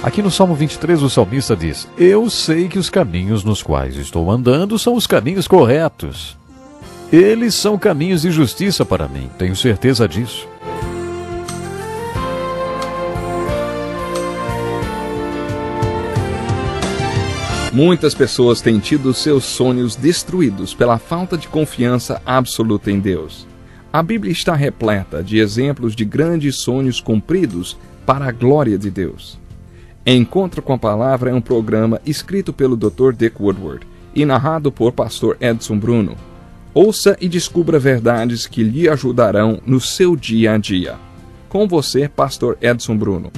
Aqui no Salmo 23, o salmista diz: Eu sei que os caminhos nos quais estou andando são os caminhos corretos. Eles são caminhos de justiça para mim, tenho certeza disso. Muitas pessoas têm tido seus sonhos destruídos pela falta de confiança absoluta em Deus. A Bíblia está repleta de exemplos de grandes sonhos cumpridos para a glória de Deus. Encontro com a Palavra é um programa escrito pelo Dr. Dick Woodward e narrado por Pastor Edson Bruno. Ouça e descubra verdades que lhe ajudarão no seu dia a dia. Com você, Pastor Edson Bruno.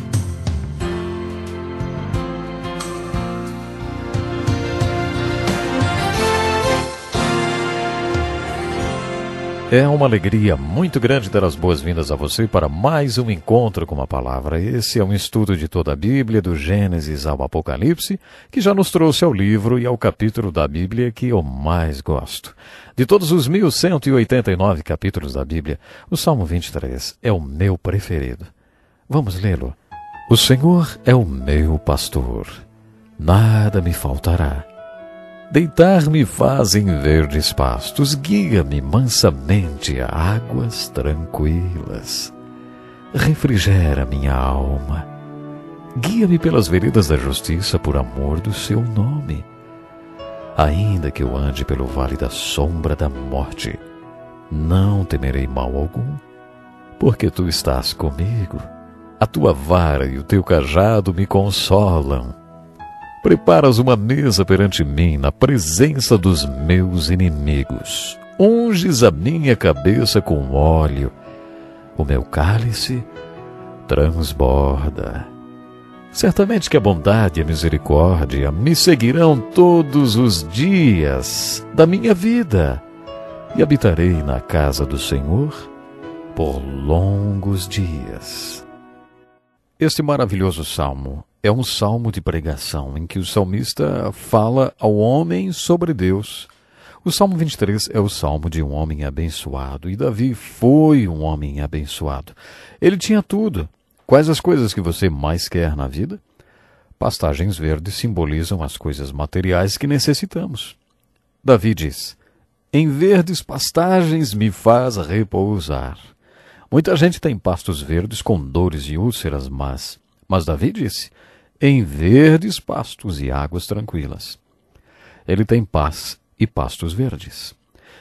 É uma alegria muito grande dar as boas-vindas a você para mais um encontro com a Palavra. Esse é um estudo de toda a Bíblia, do Gênesis ao Apocalipse, que já nos trouxe ao livro e ao capítulo da Bíblia que eu mais gosto. De todos os 1189 capítulos da Bíblia, o Salmo 23 é o meu preferido. Vamos lê-lo. O Senhor é o meu pastor, nada me faltará. Deitar-me faz em verdes pastos, guia-me mansamente a águas tranquilas. Refrigera minha alma. Guia-me pelas veredas da justiça por amor do seu nome. Ainda que eu ande pelo vale da sombra da morte, não temerei mal algum, porque tu estás comigo. A tua vara e o teu cajado me consolam. Preparas uma mesa perante mim na presença dos meus inimigos. Unges a minha cabeça com óleo. O meu cálice transborda. Certamente que a bondade e a misericórdia me seguirão todos os dias da minha vida, e habitarei na casa do Senhor por longos dias. Este maravilhoso salmo é um salmo de pregação em que o salmista fala ao homem sobre Deus. O Salmo 23 é o salmo de um homem abençoado, e Davi foi um homem abençoado. Ele tinha tudo. Quais as coisas que você mais quer na vida? Pastagens verdes simbolizam as coisas materiais que necessitamos. Davi diz: Em verdes pastagens me faz repousar. Muita gente tem pastos verdes com dores e úlceras, mas Davi disse: Em verdes pastos e águas tranquilas. Ele tem paz e pastos verdes.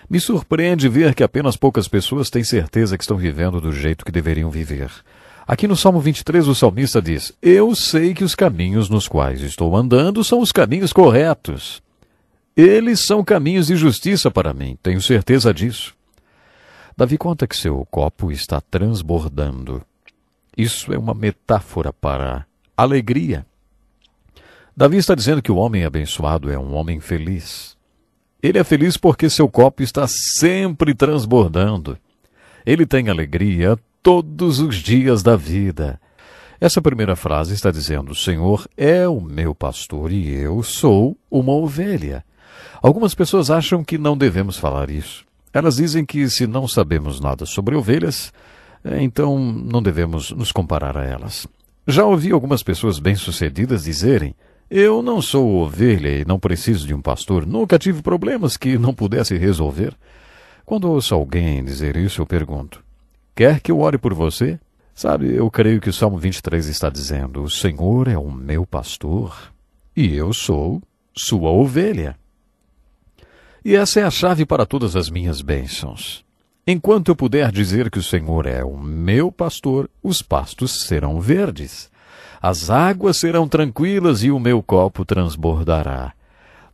Me surpreende ver que apenas poucas pessoas têm certeza que estão vivendo do jeito que deveriam viver. Aqui no Salmo 23 o salmista diz: Eu sei que os caminhos nos quais estou andando são os caminhos corretos. Eles são caminhos de justiça para mim, tenho certeza disso. Davi conta que seu copo está transbordando. Isso é uma metáfora para alegria. Davi está dizendo que o homem abençoado é um homem feliz. Ele é feliz porque seu copo está sempre transbordando. Ele tem alegria todos os dias da vida. Essa primeira frase está dizendo: o Senhor é o meu pastor e eu sou uma ovelha. Algumas pessoas acham que não devemos falar isso. Elas dizem que se não sabemos nada sobre ovelhas, então não devemos nos comparar a elas. Já ouvi algumas pessoas bem-sucedidas dizerem: Eu não sou ovelha e não preciso de um pastor, nunca tive problemas que não pudesse resolver. Quando ouço alguém dizer isso, eu pergunto: Quer que eu ore por você? Sabe, eu creio que o Salmo 23 está dizendo: O Senhor é o meu pastor e eu sou sua ovelha. E essa é a chave para todas as minhas bênçãos. Enquanto eu puder dizer que o Senhor é o meu pastor, os pastos serão verdes. As águas serão tranquilas e o meu copo transbordará.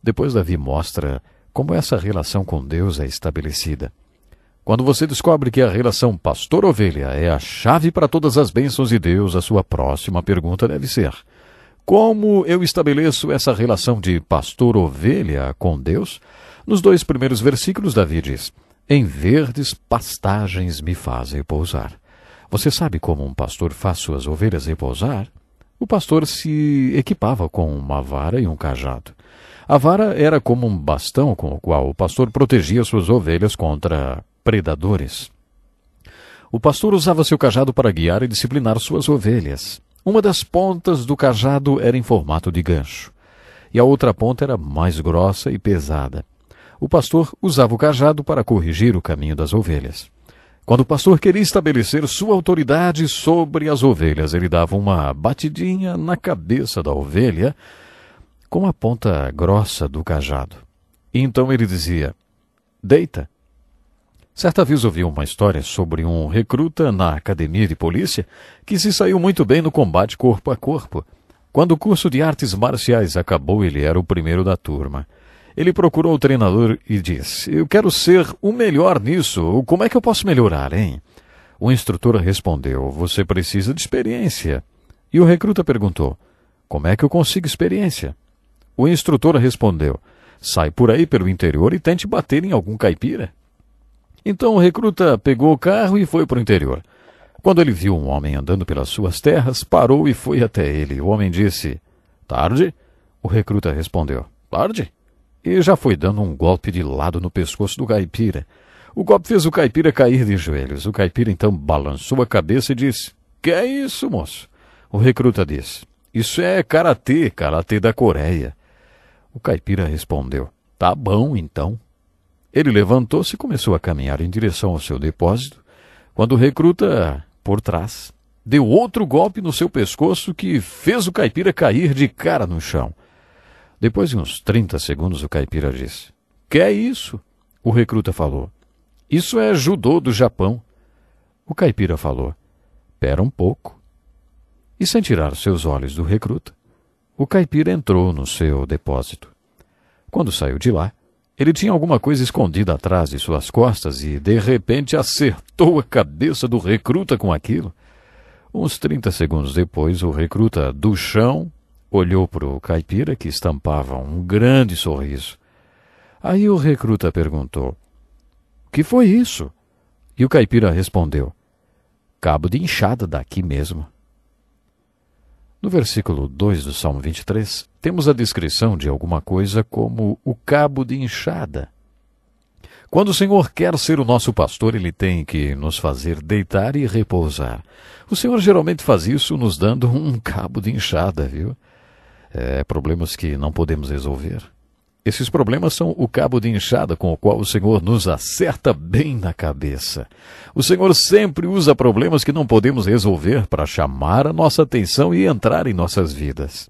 Depois Davi mostra como essa relação com Deus é estabelecida. Quando você descobre que a relação pastor-ovelha é a chave para todas as bênçãos de Deus, a sua próxima pergunta deve ser: como eu estabeleço essa relação de pastor-ovelha com Deus? Nos 2 primeiros versículos, Davi diz: Em verdes pastagens me faz repousar. Você sabe como um pastor faz suas ovelhas repousar? O pastor se equipava com uma vara e um cajado. A vara era como um bastão com o qual o pastor protegia suas ovelhas contra predadores. O pastor usava seu cajado para guiar e disciplinar suas ovelhas. Uma das pontas do cajado era em formato de gancho, e a outra ponta era mais grossa e pesada. O pastor usava o cajado para corrigir o caminho das ovelhas. Quando o pastor queria estabelecer sua autoridade sobre as ovelhas, ele dava uma batidinha na cabeça da ovelha com a ponta grossa do cajado. E então ele dizia: deita. Certa vez ouvi uma história sobre um recruta na academia de polícia que se saiu muito bem no combate corpo a corpo. Quando o curso de artes marciais acabou, ele era o primeiro da turma. Ele procurou o treinador e disse: eu quero ser o melhor nisso. Como é que eu posso melhorar, hein? O instrutor respondeu: você precisa de experiência. E o recruta perguntou: como é que eu consigo experiência? O instrutor respondeu: sai por aí pelo interior e tente bater em algum caipira. Então o recruta pegou o carro e foi para o interior. Quando ele viu um homem andando pelas suas terras, parou e foi até ele. O homem disse: tarde? O recruta respondeu: tarde? E já foi dando um golpe de lado no pescoço do caipira. O golpe fez o caipira cair de joelhos. O caipira então balançou a cabeça e disse: que é isso, moço? O recruta disse: isso é karatê da Coreia. O caipira respondeu: tá bom, então. Ele levantou-se e começou a caminhar em direção ao seu depósito, quando o recruta, por trás, deu outro golpe no seu pescoço que fez o caipira cair de cara no chão. Depois de uns 30 segundos, o caipira disse: que é isso? O recruta falou: isso é judô do Japão. O caipira falou: pera um pouco. E sem tirar seus olhos do recruta, o caipira entrou no seu depósito. Quando saiu de lá, ele tinha alguma coisa escondida atrás de suas costas e, de repente, acertou a cabeça do recruta com aquilo. Uns 30 segundos depois, o recruta, do chão, olhou para o caipira, que estampava um grande sorriso. Aí o recruta perguntou: que foi isso? E o caipira respondeu: cabo de enxada daqui mesmo. No versículo 2 do Salmo 23, temos a descrição de alguma coisa como o cabo de enxada. Quando o Senhor quer ser o nosso pastor, Ele tem que nos fazer deitar e repousar. O Senhor geralmente faz isso nos dando um cabo de enxada, viu? Problemas que não podemos resolver. Esses problemas são o cabo de enxada com o qual o Senhor nos acerta bem na cabeça. O Senhor sempre usa problemas que não podemos resolver para chamar a nossa atenção e entrar em nossas vidas.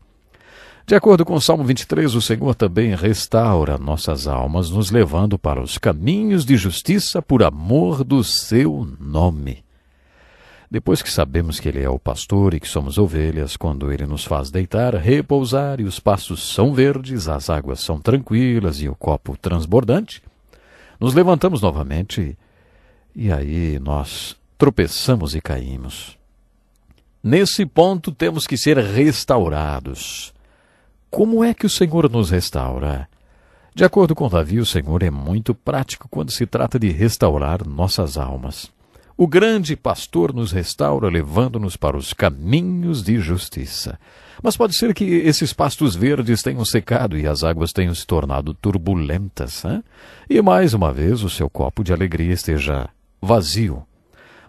De acordo com o Salmo 23, o Senhor também restaura nossas almas, nos levando para os caminhos de justiça por amor do seu nome. Depois que sabemos que Ele é o pastor e que somos ovelhas, quando Ele nos faz deitar, repousar e os pastos são verdes, as águas são tranquilas e o copo transbordante, nos levantamos novamente e aí nós tropeçamos e caímos. Nesse ponto temos que ser restaurados. Como é que o Senhor nos restaura? De acordo com Davi, o Senhor é muito prático quando se trata de restaurar nossas almas. O grande pastor nos restaura, levando-nos para os caminhos de justiça. Mas pode ser que esses pastos verdes tenham secado e as águas tenham se tornado turbulentas, hein? E mais uma vez o seu copo de alegria esteja vazio.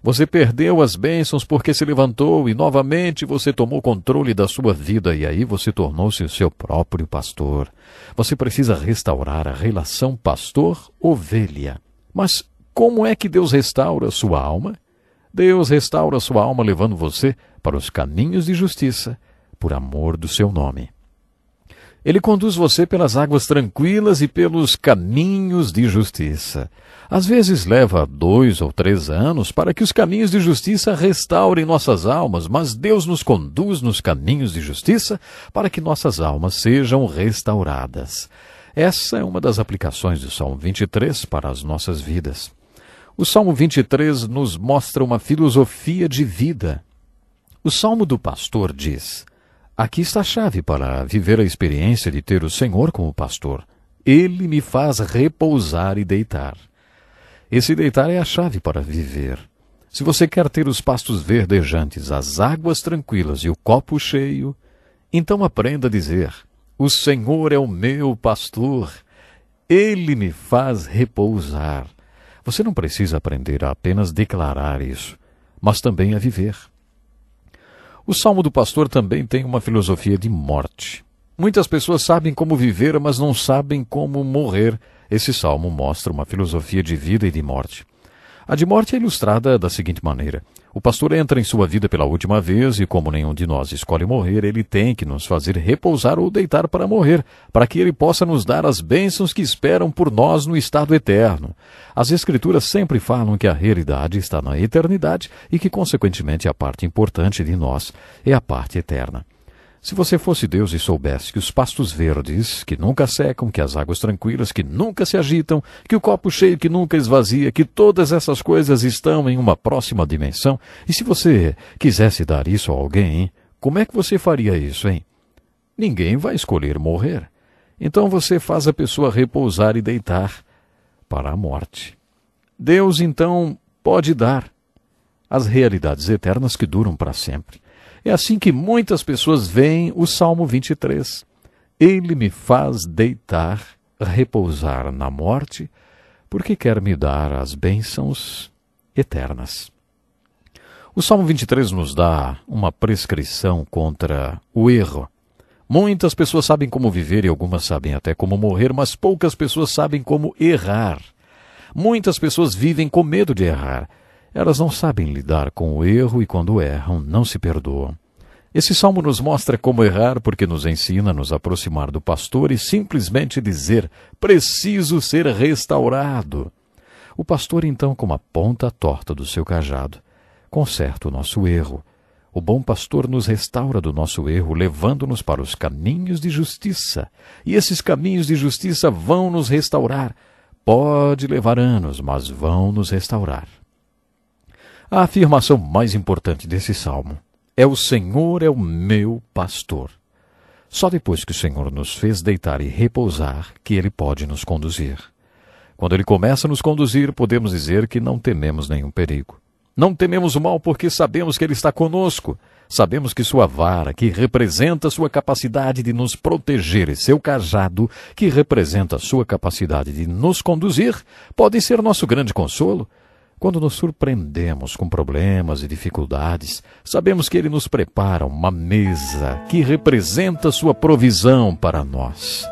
Você perdeu as bênçãos porque se levantou e novamente você tomou controle da sua vida e aí você tornou-se o seu próprio pastor. Você precisa restaurar a relação pastor-ovelha. Mas como é que Deus restaura a sua alma? Deus restaura a sua alma levando você para os caminhos de justiça, por amor do seu nome. Ele conduz você pelas águas tranquilas e pelos caminhos de justiça. Às vezes leva 2 ou 3 anos para que os caminhos de justiça restaurem nossas almas, mas Deus nos conduz nos caminhos de justiça para que nossas almas sejam restauradas. Essa é uma das aplicações do Salmo 23 para as nossas vidas. O Salmo 23 nos mostra uma filosofia de vida. O Salmo do pastor diz: aqui está a chave para viver a experiência de ter o Senhor como pastor. Ele me faz repousar e deitar. Esse deitar é a chave para viver. Se você quer ter os pastos verdejantes, as águas tranquilas e o copo cheio, então aprenda a dizer: o Senhor é o meu pastor. Ele me faz repousar. Você não precisa aprender a apenas declarar isso, mas também a viver. O Salmo do Pastor também tem uma filosofia de morte. Muitas pessoas sabem como viver, mas não sabem como morrer. Esse salmo mostra uma filosofia de vida e de morte. A de morte é ilustrada da seguinte maneira: o pastor entra em sua vida pela última vez e, como nenhum de nós escolhe morrer, ele tem que nos fazer repousar ou deitar para morrer, para que ele possa nos dar as bênçãos que esperam por nós no estado eterno. As Escrituras sempre falam que a realidade está na eternidade e que, consequentemente, a parte importante de nós é a parte eterna. Se você fosse Deus e soubesse que os pastos verdes, que nunca secam, que as águas tranquilas, que nunca se agitam, que o copo cheio que nunca esvazia, que todas essas coisas estão em uma próxima dimensão, e se você quisesse dar isso a alguém, como é que você faria isso, hein? Ninguém vai escolher morrer. Então você faz a pessoa repousar e deitar para a morte. Deus, então, pode dar as realidades eternas que duram para sempre. É assim que muitas pessoas veem o Salmo 23. Ele me faz deitar, repousar na morte, porque quer me dar as bênçãos eternas. O Salmo 23 nos dá uma prescrição contra o erro. Muitas pessoas sabem como viver e algumas sabem até como morrer, mas poucas pessoas sabem como errar. Muitas pessoas vivem com medo de errar. Elas não sabem lidar com o erro e, quando erram, não se perdoam. Esse salmo nos mostra como errar porque nos ensina a nos aproximar do pastor e simplesmente dizer: preciso ser restaurado. O pastor, então, com a ponta torta do seu cajado, conserta o nosso erro. O bom pastor nos restaura do nosso erro, levando-nos para os caminhos de justiça. E esses caminhos de justiça vão nos restaurar. Pode levar anos, mas vão nos restaurar. A afirmação mais importante desse salmo é: o Senhor é o meu pastor. Só depois que o Senhor nos fez deitar e repousar que Ele pode nos conduzir. Quando Ele começa a nos conduzir, podemos dizer que não tememos nenhum perigo. Não tememos o mal porque sabemos que Ele está conosco. Sabemos que sua vara, que representa sua capacidade de nos proteger, e seu cajado, que representa a sua capacidade de nos conduzir, podem ser nosso grande consolo. Quando nos surpreendemos com problemas e dificuldades, sabemos que Ele nos prepara uma mesa que representa sua provisão para nós.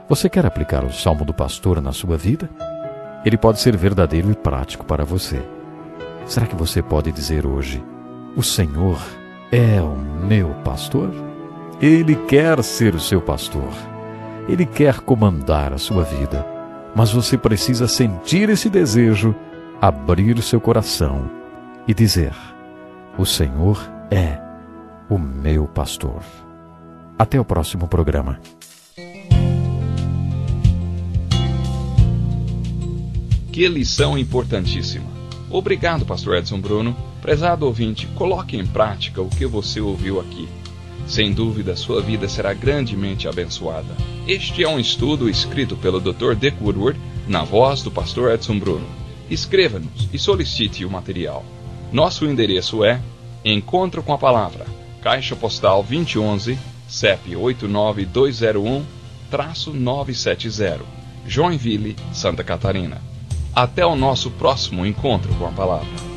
Você quer aplicar o Salmo do Pastor na sua vida? Ele pode ser verdadeiro e prático para você. Será que você pode dizer hoje: o Senhor é o meu pastor? Ele quer ser o seu pastor. Ele quer comandar a sua vida. Mas você precisa sentir esse desejo, abrir seu coração e dizer: o Senhor é o meu pastor. Até o próximo programa. Que lição importantíssima. Obrigado, pastor Edson Bruno. Prezado ouvinte, coloque em prática o que você ouviu aqui. Sem dúvida, sua vida será grandemente abençoada. Este é um estudo escrito pelo Dr. Dick Woodward, na voz do pastor Edson Bruno. Escreva-nos e solicite o material. Nosso endereço é Encontro com a Palavra, Caixa Postal 2011, CEP 89201-970, Joinville, Santa Catarina. Até o nosso próximo encontro com a Palavra.